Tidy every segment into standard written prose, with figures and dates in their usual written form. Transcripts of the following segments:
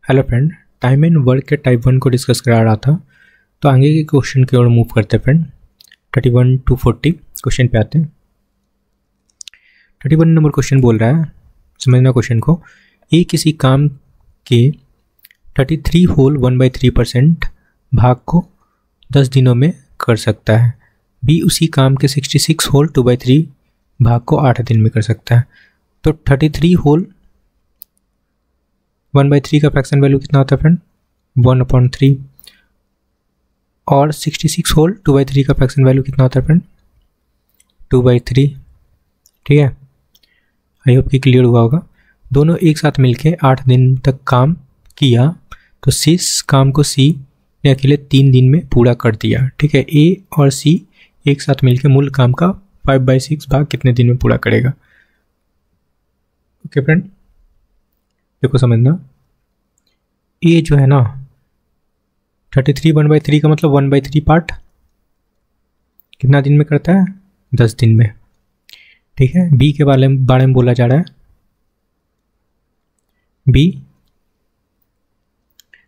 Hello friend, time and work के type 1 को discuss करा रहा था। तो आगे के क्वेश्चन की ओर मूव करते हैं फ्रेंड। 31 to 40 क्वेश्चन पे आते हैं। 31 नंबर क्वेश्चन बोल रहा है, समझना क्वेश्चन को। ए किसी काम के 33 होल 1/3% भाग को 10 दिनों में कर सकता है। बी उसी काम के 66 होल 2/3 भाग को 8 दिन में कर सकता है। तो 33 होल 1/3 का फ्रैक्शन वैल्यू कितना होता है फ्रेंड? 1/3। और 66 होल 2/3 का फ्रैक्शन वैल्यू कितना होता है फ्रेंड? 2/3। ठीक है, आई होप कि क्लियर हुआ होगा। दोनों एक साथ मिलके 8 दिन तक काम किया, तो शेष काम को सी ने अकेले 3 दिन में पूरा कर दिया। ठीक है, ए और सी एक साथ मिलके मूल काम का 5/6 भाग कितने दिन में पूरा करेगा। ओके फ्रेंड, देखो समझना, ए जो है ना 33 1/3 का मतलब 1/3 पार्ट कितना दिन में करता है? 10 दिन में। ठीक है, बी के बारे में बोला जा रहा है। बी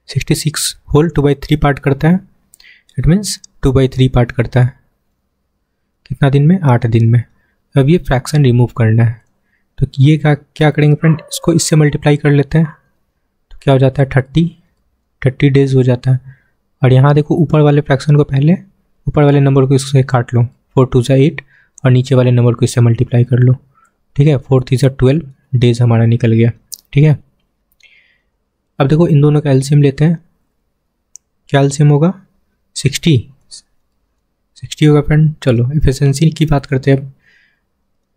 66 होल 2/3 पार्ट करता है। इट मीन्स 2/3 पार्ट करता है कितना दिन में? 8 दिन में। अब ये फ्रैक्शन रिमूव करना है, तो ये क्या करेंगे फ्रेंड? इसको इससे मल्टीप्लाई कर लेते हैं, तो क्या हो जाता है? 30 डेज हो जाता है। और यहाँ देखो, ऊपर वाले फ्रैक्शन को पहले, ऊपर वाले नंबर को इससे काट लो, 4 2 8, और नीचे वाले नंबर को इससे मल्टीप्लाई कर लो। ठीक है, 4 3 12 डेज हमारा निकल गया। ठीक है, अब देखो इन दोनों का एलसीएम लेते हैं। क्या एलसीएम होगा? 60 होगा फ्रेंड। चलो एफिशिएंसी की बात करते हैं अब।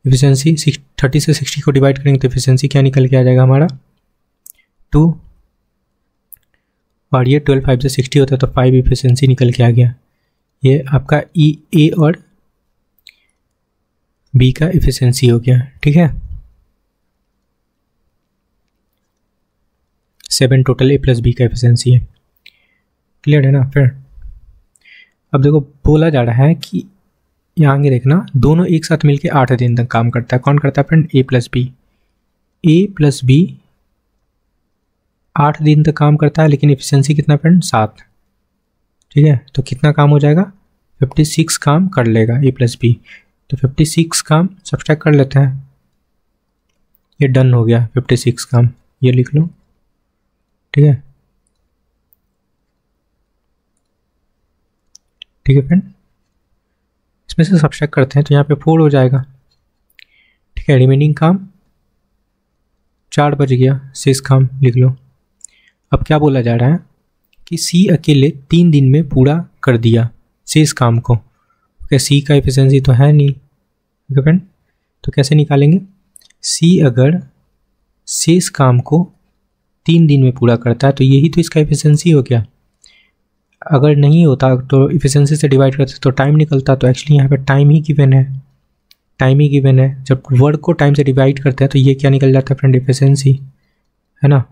एफिशिएंसी 30 से 60 को डिवाइड करेंगे तो एफिशिएंसी क्या निकल के आ जाएगा हमारा? 2। और ये 12 5 से 60 होता है तो 5 एफिशिएंसी निकल के आ गया। ये आपका ए और बी का एफिशिएंसी हो गया। ठीक है, 7 टोटल ए प्लस बी का एफिशिएंसी है। क्लियर है ना फिर? अब देखो बोला जा रहा है कि यहाँ आगे देखना, दोनों एक साथ मिलके 8 दिन तक काम करता है। कौन करता है फ्रेंड? ए प्लस बी। ए प्लस बी 8 दिन तक काम करता है, लेकिन एफिशिएंसी कितना फ्रेंड? 7। ठीक है, तो कितना काम हो जाएगा? 56 काम कर लेगा ए प्लस बी। तो 56 काम सब्सट्रैक्ट कर लेते हैं, ये डन हो गया 56 काम। ये लिख लो। ठीक है, ठीक है फ्रेंड, इसमें से सब्सट्रैक्ट करते हैं तो यहाँ पे 4 हो जाएगा। ठीक है, रिमेनिंग काम 4 बच गया, शेष काम लिख लो। अब क्या बोला जा रहा है कि सी अकेले 3 दिन में पूरा कर दिया शेष काम को। ओके, सी का एफिशिएंसी तो है नहीं। ओके फ्रेंड, तो कैसे निकालेंगे? सी अगर शेष काम को 3 दिन में पूरा करता है तो यही तो इसका एफिशिएंसी हो गया। अगर नहीं होता तो एफिशिएंसी से डिवाइड करते तो टाइम निकलता। तो एक्चुअली यहाँ पे टाइम ही गिवन है, टाइम ही गिवन है। जब वर्क को टाइम से डिवाइड करते हैं तो ये क्या निकल जाता है फ्रेंड? एफिशिएंसी, है ना?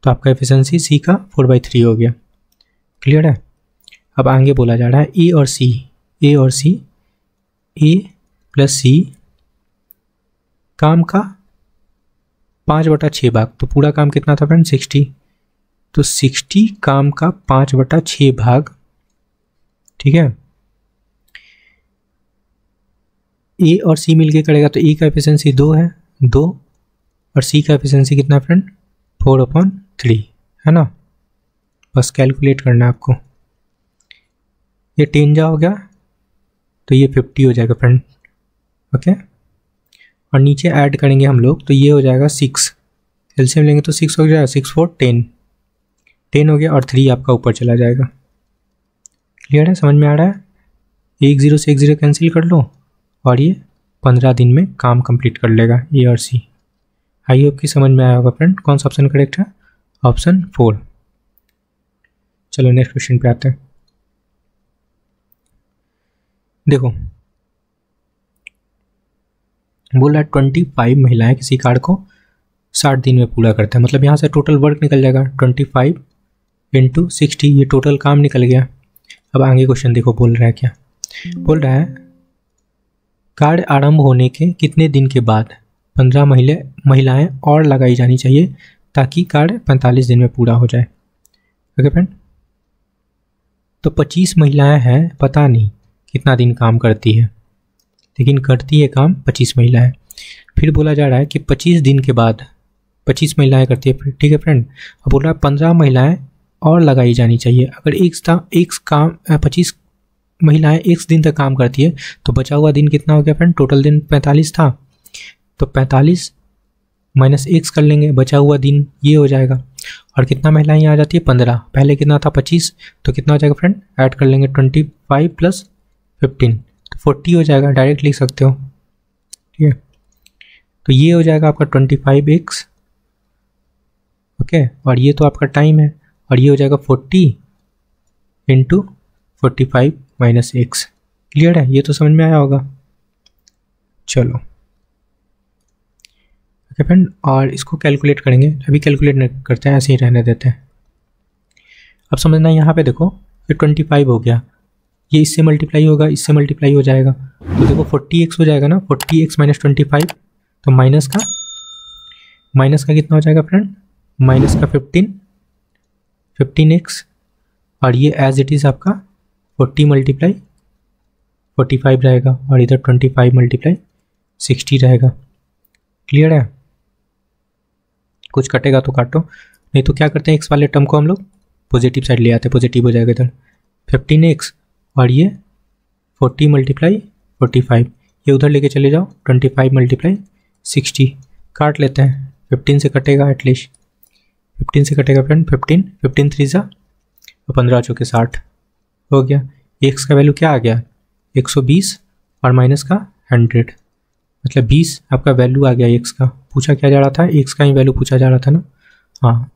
तो आपका एफिशिएंसी सी का 4/3 हो गया। क्लियर है? अब आगे बोला जा रहा है ए और सी, ए प्लस सी काम का 5/6 भाग। तो पूरा काम कितना था फ्रेंड? 60। तो 60 काम का 5/6 भाग। ठीक है, ए और सी मिलके करेगा तो ए का एफिशिएंसी 2 है, 2, और सी का एफिशिएंसी कितना है फ्रेंड? 4/3, है ना? बस कैलकुलेट करना है आपको। ये 10 जा हो गया तो ये 50 हो जाएगा फ्रेंड। ओके, और नीचे ऐड करेंगे हम लोग तो ये हो जाएगा 6। एलसीएम लेंगे तो 6 हो जाएगा, 6 4 10 हो गया, और 3 आपका ऊपर चला जाएगा। क्लियर है? समझ में आ रहा है? 1 0 से 1 0 कैंसिल कर लो, और ये 15 दिन में काम कंप्लीट कर लेगा ए और सी। आई होप कि समझ में आया होगा फ्रेंड। कौन सा ऑप्शन करेक्ट है? ऑप्शन 4। चलो नेक्स्ट क्वेश्चन पे आते हैं। देखो बोल रहा है 25 महिलाएं किसी कार्य को 60 दिन में पूरा करते हैं। मतलब यहाँ से टोटल वर्क निकल जाएगा 25 × 60, ये टोटल काम निकल गया। अब आगे क्वेश्चन देखो बोल रहा है क्या? बोल रहा है कार्य आरंभ होने के कितने दिन के बाद 15 महिलाएं और लगाई जानी चाहिए ताकि कार्य 45 दिन में पूरा हो जाए। ओके फ्रेंड, तो 25 महिलाएं हैं, पता नहीं कितना दिन काम करती है, लेकिन करती है काम 25 महिलाएं। फिर बोला जा रहा है कि 25 दिन के बाद 25 महिलाएं करती है, ठीक है फ्रेंड। अब बोल रहा है 15 महिलाएं और लगाई जानी चाहिए। अगर एक काम 25 महिलाएं एक दिन तक काम करती है तो बचा हुआ दिन कितना हो गया फ्रेंड? टोटल दिन 45 था, तो 45 माइनस एक्स कर लेंगे, बचा हुआ दिन ये हो जाएगा। और कितना महिलाएं आ जाती है? 15। पहले कितना था? 25, तो कितना हो जाएगा फ्रेंड? ऐड कर लेंगे 25 प्लस 15 तो 40 हो जाएगा, डायरेक्ट लिख सकते हो। ठीक है, तो ये हो जाएगा आपका 25x। ओके, और ये तो आपका टाइम है, और ये हो जाएगा 40 इंटू 45 माइनस एक्स। क्लियर है? ये तो समझ में आया होगा। चलो ओके फ्रेंड, और इसको कैलकुलेट करेंगे। अभी कैलकुलेट नहीं करते हैं, ऐसे ही रहने देते हैं। अब समझना, यहाँ पे देखो ये 25 हो गया, ये इससे मल्टीप्लाई होगा, इससे मल्टीप्लाई हो जाएगा, तो देखो 40x हो जाएगा ना। 40x माइनस 25, तो माइनस का कितना हो जाएगा फ्रेंड? माइनस का 15x, और ये एज इट इज़ आपका 40 मल्टीप्लाई 45 रहेगा, और इधर 25 मल्टीप्लाई 60 रहेगा। क्लियर है? कुछ कटेगा तो काटो, नहीं तो क्या करते हैं, एक्स वाले टर्म को हम लोग पॉजिटिव साइड ले आते हैं, पॉजिटिव हो जाएगा इधर 15x, और ये 40 मल्टीप्लाई 45, ये उधर लेके चले जाओ 25 मल्टीप्लाई 60, काट लेते हैं। 15 से कटेगा, एटलीस्ट 15 से कटेगा फ्रेंड। 15 3 जा, 15 चौके 60 हो गया। एक्स का वैल्यू क्या आ गया? 120, और माइनस का 100, मतलब 20 आपका वैल्यू आ गया एक्स का। पूछा क्या जा रहा था? एक्स का ही वैल्यू पूछा जा रहा था ना। हाँ,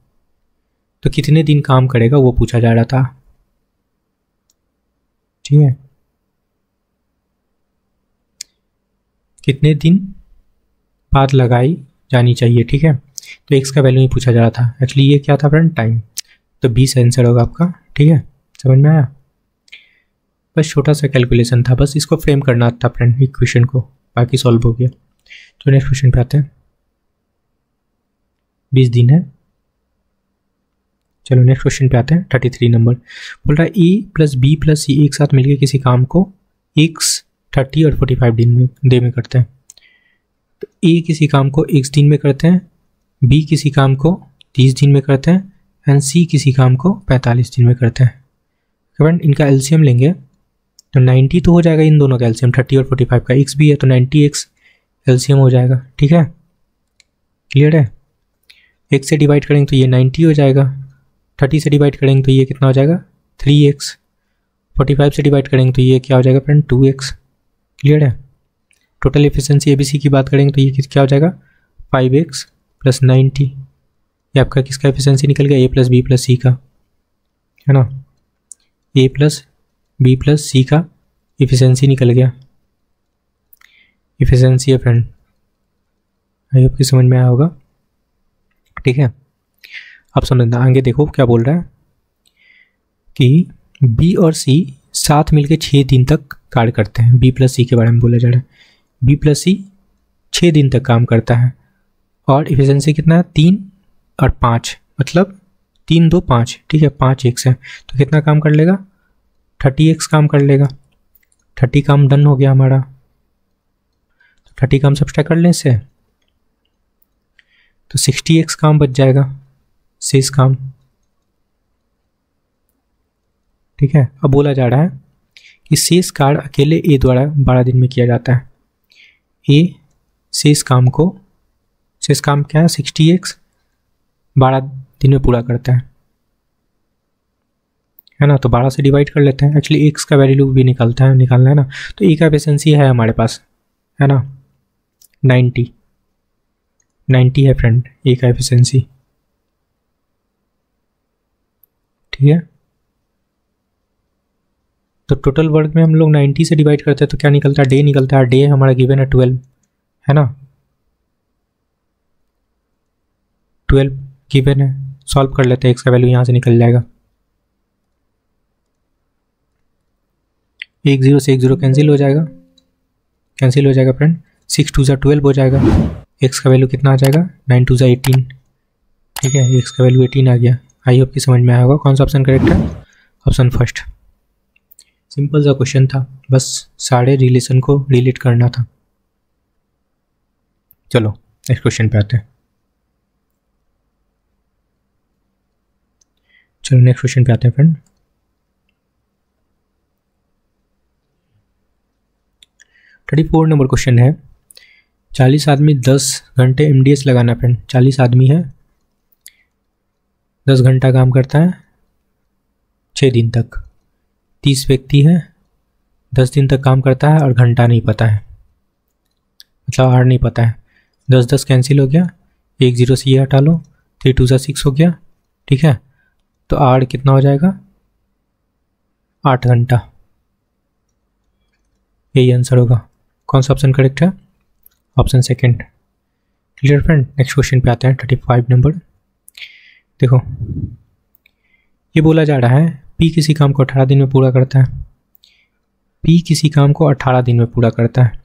तो कितने दिन काम करेगा वो पूछा जा रहा था। ठीक है, कितने दिन बाद लगाई जानी चाहिए। ठीक है, तो एक्स का वैल्यू ही पूछा जा रहा था। एक्चुअली ये क्या था फ्रेंड? टाइम। तो 20 आंसर होगा आपका। ठीक है, समझ में आया? बस छोटा सा कैलकुलेशन था, बस इसको फ्रेम करना था फ्रेंड इक्वेशन को, बाकी सॉल्व हो गया। तो नेक्स्ट क्वेश्चन पे आते हैं। 20 दिन है। चलो नेक्स्ट क्वेश्चन पे आते हैं। 33 नंबर बोल रहा है ए प्लस बी प्लस सी एक साथ मिलकर किसी काम को x 30 और 45 डे में करते हैं। तो ए किसी काम को x दिन में करते हैं, बी किसी काम को 30 दिन में करते हैं, एंड सी किसी काम को 45 दिन में करते हैं। फ्रेंड इनका एलसीएम लेंगे तो 90 तो हो जाएगा, इन दोनों का एलसीएम 30 और 45 का x भी है तो 90x एलसीएम हो जाएगा। ठीक है, क्लियर है? x से डिवाइड करेंगे तो ये 90 हो जाएगा, 30 से डिवाइड करेंगे तो ये कितना हो जाएगा? 3x, 45 से डिवाइड करेंगे तो ये क्या हो जाएगा फ्रेंड? 2x। क्लियर है? टोटल एफिशिएंसी एबीसी की बात करेंगे तो ये क्या हो जाएगा? 5x plus 90। ये आपका किसका एफिशिएंसी निकल गया? ए प्लस बी प्लस सी का, है ना। ए प्लस बी प्लस सी का एफिशिएंसी निकल गया। एफिशिएंसी है फ्रेंड, आई होप कि समझ में आया होगा। ठीक है, अब समझना, आगे देखो क्या बोल रहा है कि बी और सी साथ मिलकर 6 दिन तक कार्य करते हैं। बी प्लस सी के बारे में बोला जा रहा है। बी प्लस सी 6 दिन तक काम करता है, और एफिशिएंसी कितना है? 3 और 5, मतलब 3 2 5। ठीक है, 5x है तो कितना काम कर लेगा? 30x काम कर लेगा। 30 काम डन हो गया हमारा, तो 30 काम सब्सट्रैक्ट कर लें इससे, तो 60x काम बच जाएगा, शेष काम। ठीक है, अब बोला जा रहा है कि शेष कार्य अकेले ए द्वारा 12 दिन में किया जाता है। ए शेष काम क्या है? 60x 12 दिन में पूरा करता है ना। तो 12 से डिवाइड कर लेते हैं। एक्चुअली x का वैल्यू भी निकालना है ना। तो ए का एफिशिएंसी है हमारे पास, है ना, 90 है फ्रेंड ए का एफिशिएंसी। ठीक है, तो टोटल वर्क में हम लोग 90 से डिवाइड करते हैं तो क्या निकलता है? डे निकलता है। डे हमारा गिवन है 12, है ना, 12 गिवन है। सॉल्व कर लेते हैं, एक्स का वैल्यू यहाँ से निकल जाएगा। 1 0 से 1 0 कैंसिल हो जाएगा फ्रेंड। 6 2 जा 12 हो जाएगा। एक्स का वैल्यू कितना आ जाएगा? 9 2 जा 18। ठीक है, एक्स का वैल्यू 18 आ गया। आई होप कि समझ में आया होगा। कौन सा ऑप्शन करेक्ट है? Option first. सिंपल सा क्वेश्चन था, बस सारे रिलेशन को रिलेट करना था। चलो नेक्स्ट क्वेश्चन पे आते हैं। चलो नेक्स्ट क्वेश्चन पे आते हैं फ्रेंड। 34 नंबर क्वेश्चन है। 40 आदमी 10 घंटे MDS लगाना फ्रेंड। 40 आदमी है, 10 घंटा काम करता है 6 दिन तक। 30 व्यक्ति है, 10 दिन तक काम करता है और घंटा नहीं पता है, मतलब आर नहीं पता है। 10 कैंसिल हो गया, 1 0 से ये हटा लो, 3 2 6 हो गया। ठीक है, तो आर कितना हो जाएगा? 8 घंटा। यही आंसर होगा। कौन सा ऑप्शन करेक्ट है? Option second. Clear friend. Next question पे आते हैं 35 नंबर। देखो ये बोला जा रहा है पी किसी काम को 18 दिन में पूरा करता है। पी किसी काम को 18 दिन में पूरा करता है,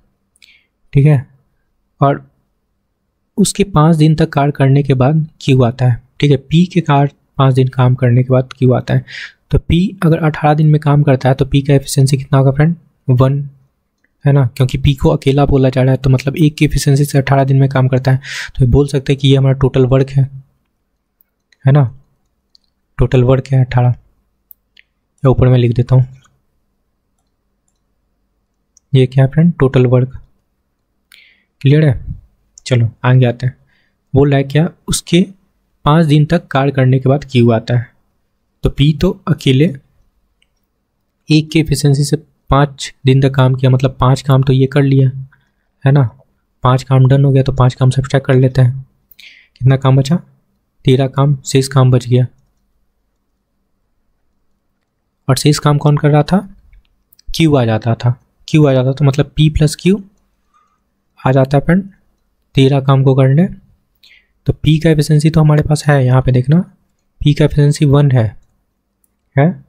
ठीक है, और उसके 5 दिन तक कार्य करने के बाद क्यू आता है। ठीक है, पी के कार्य 5 दिन काम करने के बाद क्यू आता है। तो पी अगर 18 दिन में काम करता है तो पी का एफिशिएंसी कितना होगा फ्रेंड? 1 है ना, क्योंकि पी को अकेला बोला जा रहा है, तो मतलब एक की एफिशिएंसी से 18 दिन में काम करता है। तो बोल सकते हैं कि ये हमारा टोटल वर्क है ना, टोटल वर्क है 18। या ऊपर में लिख देता हूँ, ये क्या है फ्रेंड? Total work. क्लियर है। चलो आगे आते हैं। बोल रहा है क्या? उसके 5 दिन तक कार्य करने के बाद क्यू आता है। तो पी तो अकेले एक की एफिशिएंसी से 5 दिन तक काम किया, मतलब 5 काम तो ये कर लिया है ना। 5 काम डन हो गया, तो 5 काम सब्ट्रैक्ट कर लेते हैं। कितना काम बचा? 13 काम, शेष काम बच गया। और शेष काम कौन कर रहा था? क्यू आ जाता था। क्यू आ जाता तो मतलब पी प्लस क्यू आ जाता है फ्रेंड 13 काम को करने। तो पी का एफिशिएंसी तो हमारे पास है, यहाँ पे देखना पी का एफिशिएंसी 1 है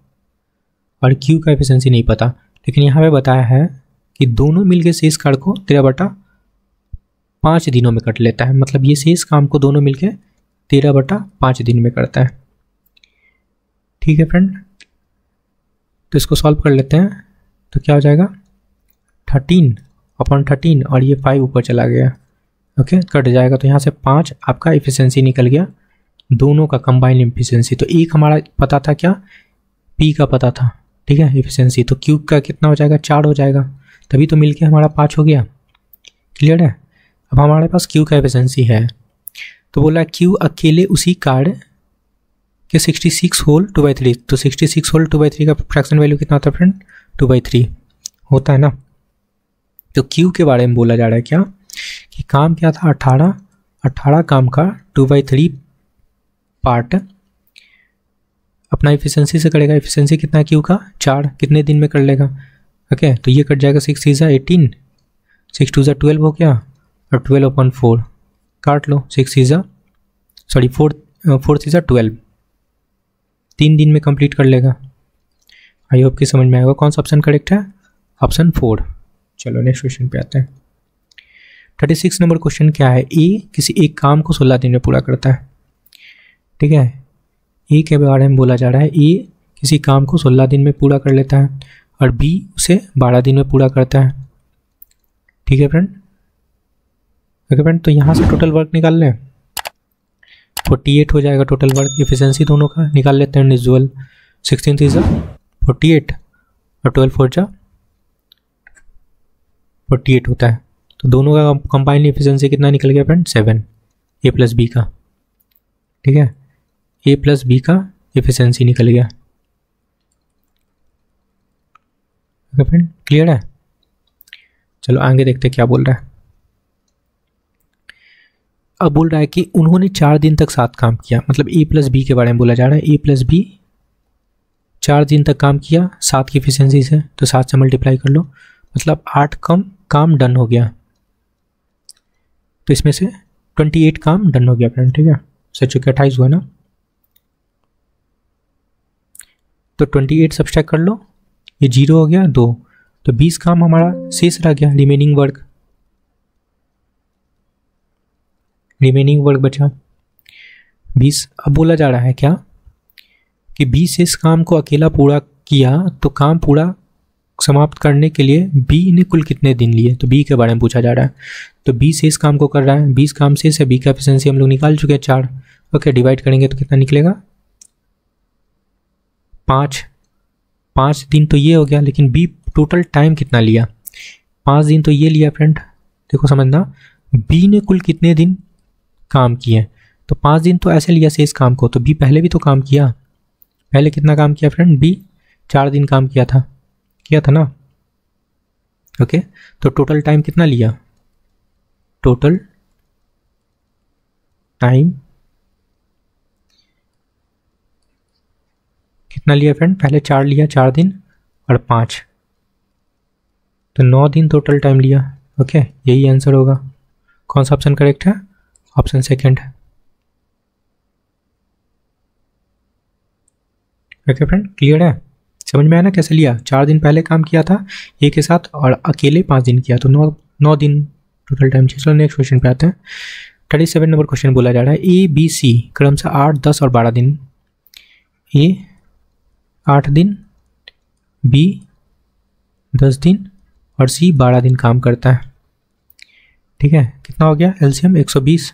और क्यू का एफिशिएंसी नहीं पता। लेकिन यहाँ पे बताया है कि दोनों मिलके शेष कार्य को 13/5 दिनों में कर लेता है। मतलब ये शेष काम को दोनों मिलके 13/5 दिन में करता है। ठीक है फ्रेंड, तो इसको सॉल्व कर लेते हैं। तो क्या हो जाएगा? 13/13 और ये 5 ऊपर चला गया। ओके, कट जाएगा। तो यहाँ से 5 आपका एफिशिएंसी निकल गया, दोनों का कंबाइन एफिशिएंसी। तो एक हमारा पता था क्या? पी का पता था, ठीक है, एफिशिएंसी। तो क्यू का कितना हो जाएगा? 4 हो जाएगा, तभी तो मिलके हमारा 5 हो गया। क्लियर है। अब हमारे पास क्यू का एफिशिएंसी है, तो बोला क्यू अकेले उसी कार्य के 66 होल 2/3। तो 66 होल 2/3 का फ्रैक्शन वैल्यू कितना होता है फ्रेंड? 2/3 होता है ना। तो क्यू के बारे में बोला जा रहा है क्या कि काम क्या था? 18 काम का 2/3 पार्ट अपना एफिशिएंसी से करेगा। एफिशिएंसी कितना है क्यू का? 4। कितने दिन में कर लेगा? ओके, तो ये कट जाएगा। 6 3 18, 6 2 12 हो गया और 12/4 काट लो। 4 3 12, 3 दिन में कंप्लीट कर लेगा। आई होप कि समझ में आएगा। कौन सा ऑप्शन करेक्ट है? ऑप्शन 4। चलो नेक्स्ट क्वेश्चन पे आते हैं। 36 नंबर क्वेश्चन क्या है? ए किसी एक काम को 16 दिन में पूरा करता है। ठीक है, ए के बारे में बोला जा रहा है। ए किसी काम को 16 दिन में पूरा कर लेता है और बी उसे 12 दिन में पूरा करता है। ठीक है फ्रेंड। ओके फ्रेंड, तो यहाँ से टोटल वर्क निकाल लें। 48 हो जाएगा टोटल वर्क। एफिशिएंसी दोनों का निकाल लेते हैं इंडिविजुअल। 16 3 48 और 12 4 48 होता है। तो दोनों का कंबाइंड एफिशिएंसी कितना निकल गया फ्रेंड? 7, ए प्लस बी का। ठीक है, ए प्लस बी का एफिशिएंसी निकल गया। ओके फ्रेंड, क्लियर है। चलो आगे देखते क्या बोल रहा है। अब बोल रहा है कि उन्होंने 4 दिन तक साथ काम किया। मतलब ए प्लस बी के बारे में बोला जा रहा है। ए प्लस बी 4 दिन तक काम किया 7 की एफिशिएंसी से, तो 7 से मल्टीप्लाई कर लो, मतलब 8 काम डन हो गया। तो इसमें से 28 काम डन हो गया फ्रेंड। ठीक है, 7 हुआ ना, तो 28 सब्सट्रैक्ट कर लो, ये 0 हो गया 2, तो 20 काम हमारा शेष रह गया। रिमेनिंग वर्क बचा। 20। अब बोला जा रहा है क्या कि 20 इस काम को अकेला पूरा किया तो काम पूरा समाप्त करने के लिए बी ने कुल कितने दिन लिए, तो बी के बारे में पूछा जा रहा है। तो 20 इस काम को कर रहा है, 20 काम शेष है, बी का एफिशिएंसी हम लोग निकाल चुके हैं 4। ओके, डिवाइड करेंगे तो कितना निकलेगा 5। 5 दिन तो ये हो गया, लेकिन बी टोटल टाइम कितना लिया, 5 दिन तो ये लिया फ्रेंड। देखो समझना, बी ने कुल कितने दिन काम किए, तो 5 दिन तो ऐसे लिया शेष काम को, तो बी पहले भी तो काम किया। पहले कितना काम किया फ्रेंड, बी 4 दिन काम किया था ना। ओके, तो टोटल टाइम कितना लिया, टोटल टाइम कितना लिया फ्रेंड, पहले 4 लिया, 4 दिन और 5, तो 9 दिन टोटल टाइम लिया। ओके, यही आंसर होगा। कौन सा ऑप्शन करेक्ट है, option second. Okay friend, clear है, समझ में आया ना कैसे लिया। 4 दिन पहले काम किया था ए के साथ और अकेले 5 दिन किया, तो 9 दिन टोटल टाइम चाहिए। चलो नेक्स्ट क्वेश्चन पे आते हैं। 37 नंबर क्वेश्चन बोला जा रहा है, ए बी सी क्रमशः 8, 10 और 12 दिन, ए 8 दिन, बी 10 दिन और सी 12 दिन काम करता है। ठीक है, कितना हो गया एलसीएम 120।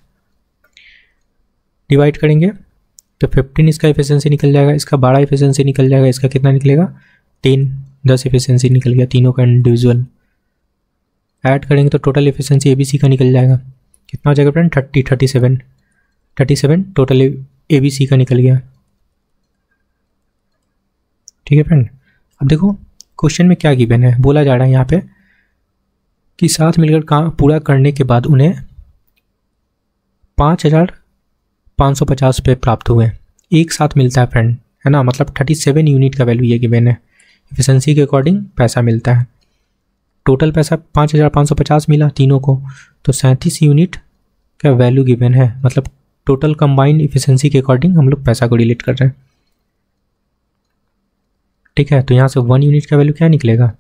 डिवाइड करेंगे तो 15 इसका एफिशिएंसी निकल जाएगा, इसका 12 एफिशिएंसी निकल जाएगा, इसका कितना निकलेगा 10 10 एफिशिएंसी निकल गया, तीनों का इंडिविजुअल। ऐड करेंगे तो टोटल एफिशिएंसी एबीसी का निकल जाएगा, कितना हो जाएगा फ्रेंड 37 टोटल एबीसी का निकल गया। ठीक है फ्रेंड, अब देखो क्वेश्चन में क्या गिवन है, बोला जा रहा है यहाँ पे कि साथ मिलकर काम पूरा करने के बाद उन्हें 5550 पे प्राप्त हुए, एक साथ मिलता है फ्रेंड, है ना, मतलब 37 यूनिट का वैल्यू ये गिवन है। एफिशिएंसी के अकॉर्डिंग पैसा मिलता है, टोटल पैसा 5550 मिला तीनों को, तो 37 यूनिट का वैल्यू गिवन है, मतलब टोटल कंबाइंड एफिशिएंसी के अकॉर्डिंग हम लोग पैसा को रिलेट कर रहे हैं। ठीक है, तो यहाँ से 1 यूनिट का वैल्यू क्या निकलेगा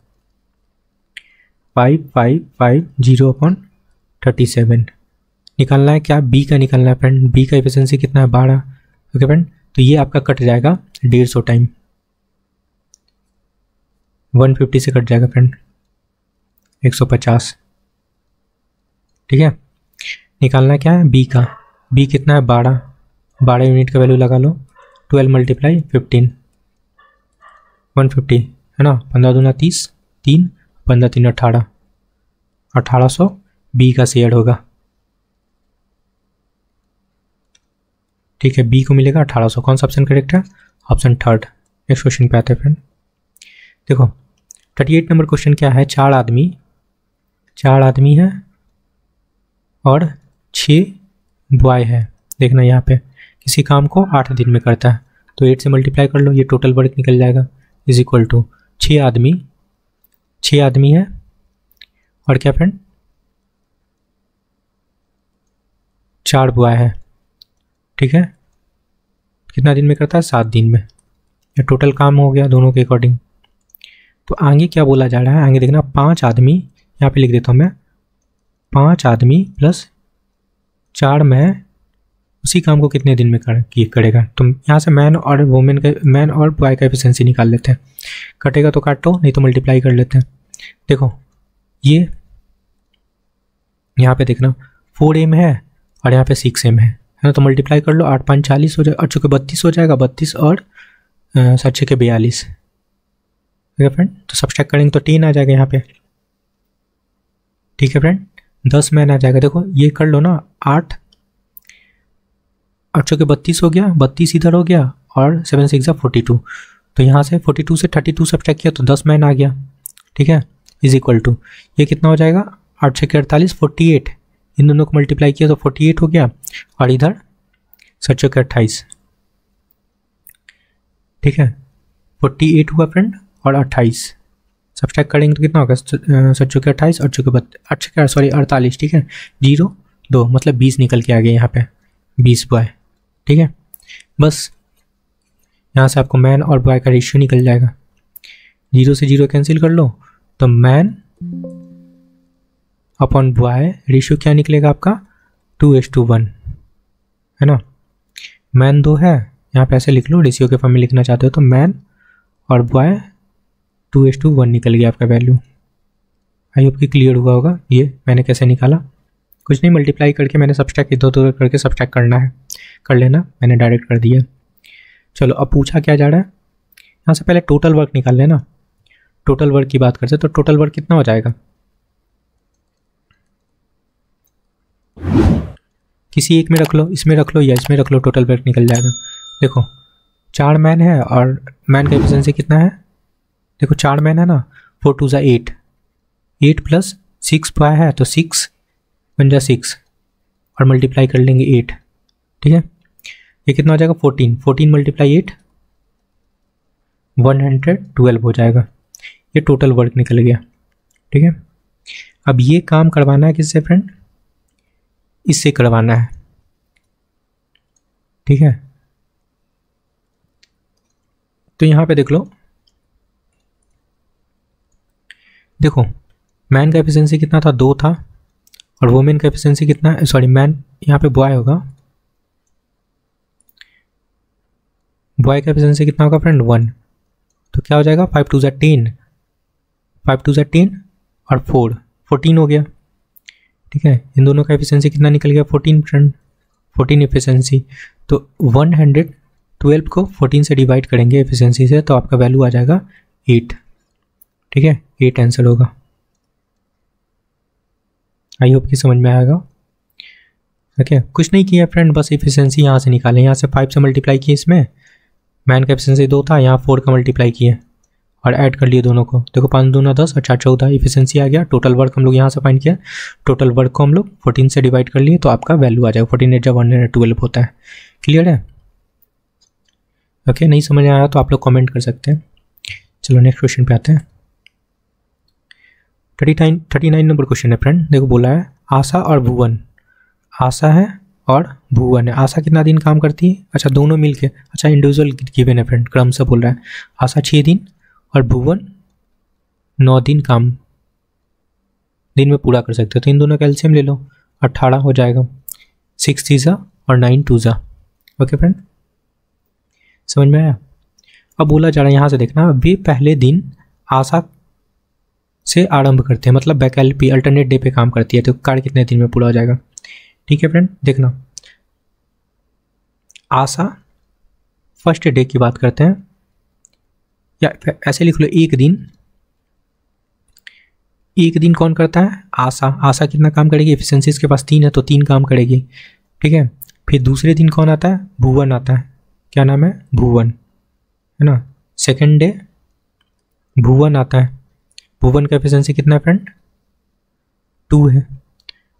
5550/37 निकालना है। क्या बी का निकालना है फ्रेंड, बी का एफिशिएंसी कितना है 12। ओके फ्रेंड, तो ये आपका कट जाएगा 150 टाइम, 150 से कट जाएगा फ्रेंड 150। ठीक है, निकालना क्या है बी का, बी कितना है 12 यूनिट का वैल्यू लगा लो, 12 × 15 150 है ना, 15 दूना 30, 3 15 3 18, 1800 बी का शेयर होगा। ठीक है, बी को मिलेगा 1800। कौन सा ऑप्शन करेक्ट है, ऑप्शन थर्ड। नेक्स्ट क्वेश्चन पे आते हैं फ्रेंड। देखो 38 नंबर क्वेश्चन क्या है, 4 आदमी है और 6 बॉय है। देखना यहाँ पे किसी काम को 8 दिन में करता है, तो 8 से मल्टीप्लाई कर लो, ये टोटल वर्क निकल जाएगा, इज इक्वल टू 6 आदमी है और क्या फ्रेंड 4 बॉय है। ठीक है, कितना दिन में करता है 7 दिन में, ये टोटल काम हो गया दोनों के अकॉर्डिंग। तो आगे क्या बोला जा रहा है, आगे देखना 5 आदमी, यहाँ पे लिख देता हूँ मैं 5 आदमी प्लस 4 मैं उसी काम को कितने दिन में करेगा। तो यहाँ से मैन और बॉय का एफिशिएंसी निकाल लेते हैं, कटेगा तो काटो, नहीं तो मल्टीप्लाई कर लेते हैं। देखो ये यहाँ पे देखना 4m है और यहाँ पे 6m है ना, तो मल्टीप्लाई कर लो, 8 5 40 हो जाएगा, और चूँकि 32 हो जाएगा, 32 और 7 6 42। ठीक है फ्रेंड, तो सब्सट्रैक्ट करेंगे तो 10 आ जाएगा यहाँ पे। ठीक है फ्रेंड, 10 मैन आ जाएगा। देखो ये कर लो ना, 8 और चूँकि 32 हो गया, 32 इधर हो गया और 7 6 42, तो यहाँ से 42 से 32 सब्सट्रैक्ट किया तो 10 मैन आ गया। ठीक है, इज इक्वल टू ये कितना हो जाएगा 8 6 48 48, इन दोनों को मल्टीप्लाई किया तो 48 हो गया, और इधर 7 6 28। ठीक है, 48 हुआ फ्रेंड और 28 सब्सट्रैक्ट करेंगे तो कितना होगा 7 6 28 और 48। ठीक है, 0 2 मतलब 20 निकल के आ गया यहाँ पे 20 बॉय। ठीक है, बस यहाँ से आपको मैन और बॉय का रेशियो निकल जाएगा, 0 से 0 कैंसिल कर लो, तो मैन अपॉन बॉय रेशियो क्या निकलेगा आपका 2:1 है ना। मैन 2 है, यहाँ पे ऐसे लिख लो, रेशियो के फॉर्म में लिखना चाहते हो तो मैन और बॉय 2:1 निकल गया आपका वैल्यू। आई होप कि क्लियर हुआ होगा। ये मैंने कैसे निकाला, कुछ नहीं, मल्टीप्लाई करके मैंने सब्सट्रैक्ट इधर-उधर करके सब्सट्रैक्ट करना है, कर लेना, मैंने डायरेक्ट कर दिया। चलो अब पूछा क्या जा रहा है, यहाँ से पहले टोटल वर्क निकाल लेना। टोटल वर्क की बात करते हैं तो टोटल वर्क कितना हो जाएगा, किसी एक में रख लो, इसमें रख लो या इसमें रख लो, टोटल वर्क निकल जाएगा। देखो 4 मैन है और मैन का एफिशिएंसी कितना है, देखो 4 मैन है ना, 4 2 ज़ा 8, 8 प्लस 6 बॉय है तो 6 बन जा 6 और मल्टीप्लाई कर लेंगे 8, ठीक है। ये कितना हो जाएगा 14, 14 मल्टीप्लाई 8 112 हो जाएगा। ये टोटल वर्क निकल गया, ठीक है। अब ये काम करवाना है किससे फ्रेंड, इससे करवाना है, ठीक है। तो यहाँ पे देख लो, देखो मैन का एफिशिएंसी कितना था, 2 था, और वुमेन का एफिशिएंसी कितना है, सॉरी मैन यहाँ पे बॉय होगा, बॉय का एफिशिएंसी कितना होगा फ्रेंड 1, तो क्या हो जाएगा 5 2 ज़ा 10, 5 2 ज़ा 10 और 4 14 हो गया, ठीक है। इन दोनों का एफिशिएंसी कितना निकल गया 14 फ्रेंड, 14 एफिशिएंसी। तो 112 को 14 से डिवाइड करेंगे एफिशिएंसी से तो आपका वैल्यू आ जाएगा 8, ठीक है। 8 आंसर होगा। आई होप कि समझ में आएगा। ओके कुछ नहीं किया फ्रेंड, बस एफिशिएंसी यहाँ से निकालें, यहाँ से 5 से मल्टीप्लाई किए, इसमें मैन का एफिशिएंसी 2 था, यहाँ 4 का मल्टीप्लाई किए और ऐड कर लिए दोनों को। देखो 5 दूना 10 और 4 14 एफिशिएंसी आ गया। टोटल वर्क हम लोग यहाँ से फाइंड किया, टोटल वर्क को हम लोग 14 से डिवाइड कर लिए तो आपका वैल्यू आ जाएगा 14 जब 112 होता है। क्लियर है, ओके। नहीं समझ आया तो आप लोग कमेंट कर सकते हैं। चलो नेक्स्ट क्वेश्चन पे आते हैं। 39 नंबर क्वेश्चन है फ्रेंड। देखो बोला है आशा और भुवन, आशा है और भुवन है। आशा कितना दिन काम करती है, अच्छा दोनों मिलके, अच्छा इंडिविजुअल गिवन है फ्रेंड, क्रम से बोल रहा है। आशा 6 दिन और भुवन 9 दिन काम दिन में पूरा कर सकते हो, तो इन दोनों का एलसीएम ले लो, 18 हो जाएगा, 6 3 और 9 2। ओके फ्रेंड समझ में आया। अब बोला जा रहा है यहाँ से देखना, वे पहले दिन आशा से आरंभ करते हैं, मतलब वैकल्पिक अल्टरनेट डे पे काम करती है, तो कार्य कितने दिन में पूरा हो जाएगा। ठीक है फ्रेंड देखना, आशा फर्स्ट डे की बात करते हैं, या ऐसे लिख लो एक दिन कौन करता है, आशा। आशा कितना काम करेगी, एफिशिएंसी इसके पास 3 है तो 3 काम करेगी, ठीक है। फिर दूसरे दिन कौन आता है, भुवन आता है, क्या नाम है, भुवन, है ना। सेकेंड डे भुवन आता है, भुवन का एफिशिएंसी कितना है फ्रेंड, 2 है,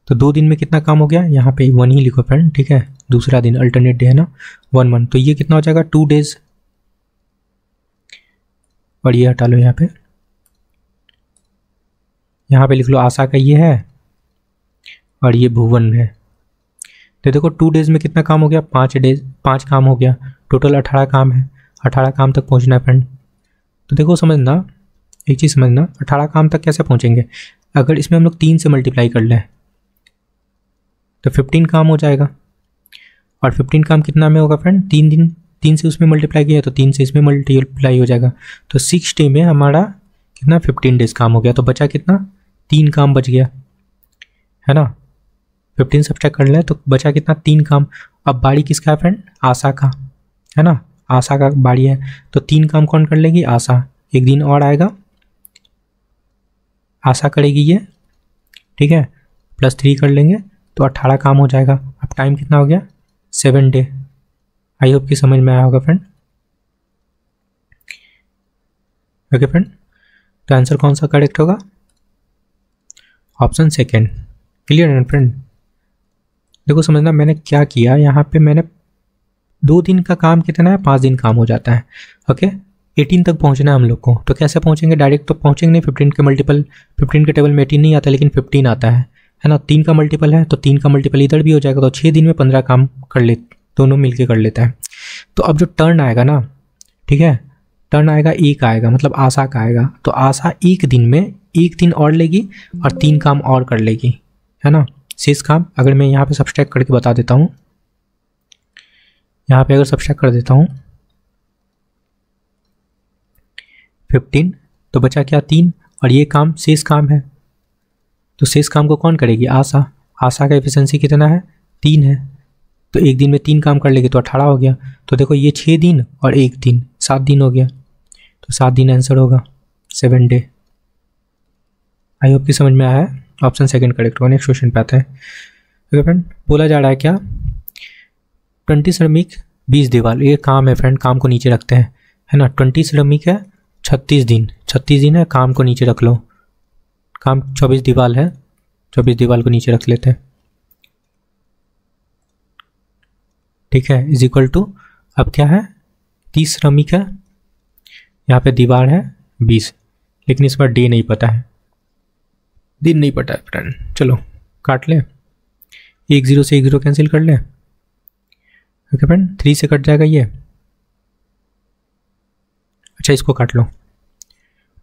तो 2 दिन में कितना काम हो गया, यहाँ पे 1 ही लिखो फ्रेंड, ठीक है। दूसरा दिन अल्टरनेट डे है ना, 1 तो ये कितना हो जाएगा 2 डेज, और ये हटा लो, यहाँ पे लिख लो आशा का ये है और ये भुवन है। तो देखो 2 डेज में कितना काम हो गया, 5 काम हो गया, टोटल 18 काम है, 18 काम तक पहुँचना है फ्रेंड। तो देखो समझना, एक चीज़ समझना, 18 काम तक कैसे पहुँचेंगे, अगर इसमें हम लोग 3 से मल्टीप्लाई कर लें तो 15 काम हो जाएगा, और 15 काम कितना में होगा फ्रेंड, 3 दिन, 3 से उसमें मल्टीप्लाई किया तो 3 से इसमें मल्टीप्लाई हो जाएगा, तो 6 डे में हमारा कितना 15 डेज काम हो गया, तो बचा कितना 3 काम बच गया, है ना। 15 सब्ट्रैक्ट कर लें तो बचा कितना 3 काम। अब बारी किसका है फ्रेंड, आशा का, है ना, आशा का बारी है, तो 3 काम कौन कर लेगी, आशा। एक दिन और आएगा, आशा करेगी ये, ठीक है, +3 कर लेंगे तो 18 काम हो जाएगा। अब टाइम कितना हो गया, 7 डे। आई होप कि समझ में आया होगा फ्रेंड। ओके फ्रेंड, तो आंसर कौन सा करेक्ट होगा, ऑप्शन सेकेंड। क्लियर है फ्रेंड। देखो समझना मैंने क्या किया, यहाँ पे मैंने 2 दिन का काम कितना है, 5 दिन काम हो जाता है। ओके 18 तक पहुँचना है हम लोग को, तो कैसे पहुँचेंगे, डायरेक्ट तो पहुँचेंगे नहीं, 15 के मल्टीपल, 15 के टेबल में 18 नहीं आता लेकिन 15 आता है ना। 3 का मल्टीपल है तो 3 का मल्टीपल इधर भी हो जाएगा, तो 6 दिन में 15 काम कर ले, दोनों मिलके कर लेता है। तो अब जो टर्न आएगा ना, ठीक है, टर्न आएगा 1 आएगा, मतलब आशा का आएगा, तो आशा 1 दिन में 1 दिन और लेगी और 3 काम और कर लेगी, है ना। शेष काम अगर मैं यहाँ पे सब्सट्रैक्ट करके बता देता हूँ, यहाँ पे अगर सब्सट्रैक्ट कर देता हूँ 15, तो बचा क्या 3, और ये काम शेष काम है, तो शेष काम को कौन करेगी, आशा। आशा का एफिशिएंसी कितना है, 3 है, तो एक दिन में 3 काम कर लेगी तो 18 हो गया। तो देखो ये 6 दिन और 1 दिन, 7 दिन हो गया, तो 7 दिन आंसर होगा, 7 डे। आई होप कि समझ में आया है। ऑप्शन सेकंड करेक्ट होगा। नेक्स्ट क्वेश्चन पे आता है। ओके फ्रेंड, बोला जा रहा है क्या, 20 श्रमिक 20 दीवार, ये काम है फ्रेंड, काम को नीचे रखते हैं, है ना। 20 श्रमिक है, 36 दिन, 36 दिन है, काम को नीचे रख लो, काम 24 दीवार है, 24 दीवार को नीचे रख लेते हैं, ठीक है। इज इक्वल टू, अब क्या है, 30 श्रमिक है, यहाँ पे दीवार है 20, लेकिन इस बार डे नहीं पता है, दिन नहीं पता है फ्रेंड। चलो काट लें, 1 0 से 1 0 कैंसिल कर लें। ओके फ्रेंड, 3 से कट जाएगा ये, अच्छा इसको काट लो,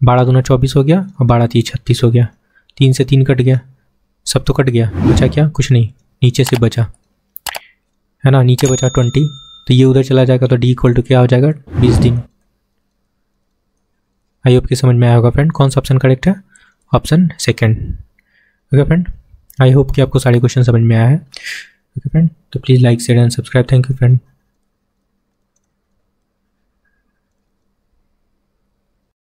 12 दूना 24 हो गया और 12 3 36 हो गया, 3 से 3 कट गया, सब तो कट गया, बचा क्या, कुछ नहीं, नीचे से बचा, है ना, नीचे बचा 20, तो ये उधर चला जाएगा, तो डी इक्वल टू क्या हो जाएगा, 20 दिन। आई होप कि समझ में आया होगा फ्रेंड। कौन सा ऑप्शन करेक्ट है, option second. Okay friend, I hope कि आपको सारे क्वेश्चन समझ में आया है। ओके फ्रेंड, तो please like share and subscribe. Thank you friend.